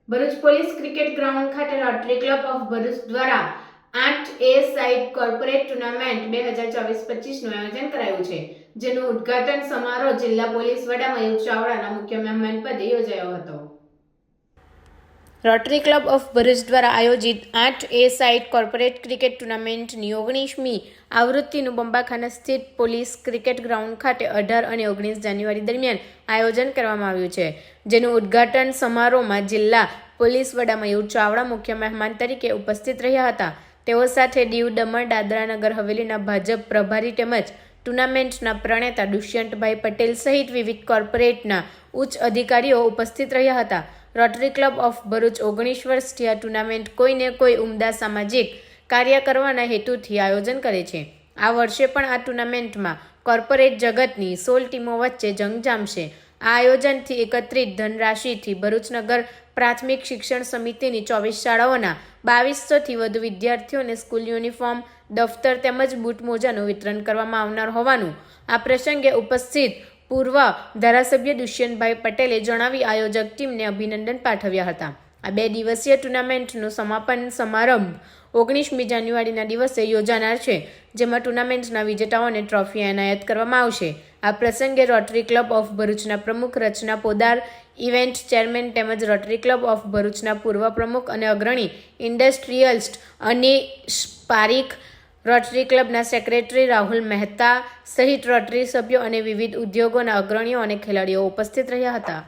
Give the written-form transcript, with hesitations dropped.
Bharuch police cricket ground ખાતે rotary club of Bharuch દ્વારા 8A side corporate tournament 2024-25નું આયોજન કરાયું છે, જેનું ઉદ્ઘાટન સમારોહ જિલ્લા પોલીસ વડા મયુર ચાવડાના મુખ્ય મહેમાન પદે યોજાયો હતો. રોટરી ક્લબ ઓફ ભરૂચ દ્વારા આયોજિત 8A સાઇડ કોર્પોરેટ ક્રિકેટ ટુર્નામેન્ટની 19મી આવૃત્તિનું બંબાખાના સ્થિત પોલીસ ક્રિકેટ ગ્રાઉન્ડ ખાતે 18 અને 19 જાન્યુઆરી દરમિયાન આયોજન કરવામાં આવ્યું છે, જેનું ઉદ્ઘાટન સમારોહમાં જિલ્લા પોલીસ વડા મયુર ચાવડા મુખ્ય મહેમાન તરીકે ઉપસ્થિત રહ્યા હતા. તેઓ સાથે દીવ, દમણ, દાદરા નગર હવેલીના ભાજપ પ્રભારી તેમજ ટુર્નામેન્ટના પ્રણેતા દુષ્યંતભાઈ પટેલ સહિત વિવિધ કોર્પોરેટના ઉચ્ચ અધિકારીઓ ઉપસ્થિત રહ્યા હતા. રોટરી ક્લબ ઓફ ભરૂચ 19 વર્ષથી આ ટુર્નામેન્ટ કોઈને કોઈ ઉમદા સામાજિક કાર્ય કરવાના હેતુથી આયોજન કરે છે. આ વર્ષે પણ આ ટુર્નામેન્ટમાં કોર્પોરેટ જગતની 16 ટીમો વચ્ચે જંગ જામશે. આ આયોજનથી એકત્રિત ધનરાશિથી ભરૂચ નગર પ્રાથમિક શિક્ષણ સમિતિની 24 શાળાઓના 2200થી વધુ વિદ્યાર્થીઓને સ્કૂલ યુનિફોર્મ, દફતર તેમજ બૂટ મોજાનું વિતરણ કરવામાં આવનાર હોવાનું આ પ્રસંગે ઉપસ્થિત પૂર્વ ધારાસભ્ય દુષ્યંતભાઈ પટેલે જણાવી આયોજક ટીમને અભિનંદન પાઠવ્યા હતા. આ 2 દિવસીય ટુર્નામેન્ટનું સમાપન સમારંભ 19મી જાન્યુઆરીના દિવસે યોજાનાર છે, જેમાં ટુર્નામેન્ટના વિજેતાઓને ટ્રોફી એનાયત કરવામાં આવશે. આ પ્રસંગે રોટરી ક્લબ ઓફ ભરૂચના પ્રમુખ રચના પોદાર, ઇવેન્ટ ચેરમેન તેમજ રોટરી ક્લબ ઓફ ભરૂચના પૂર્વ પ્રમુખ અને અગ્રણી ઇન્ડસ્ટ્રીયલિસ્ટ અનીશ પારીખ, રોટરી ક્લબના સેક્રેટરી રાહુલ મહેતા સહિત રોટરી સભ્યો અને વિવિધ ઉદ્યોગોના અગ્રણીઓ અને ખેલાડીઓ ઉપસ્થિત રહ્યા હતા.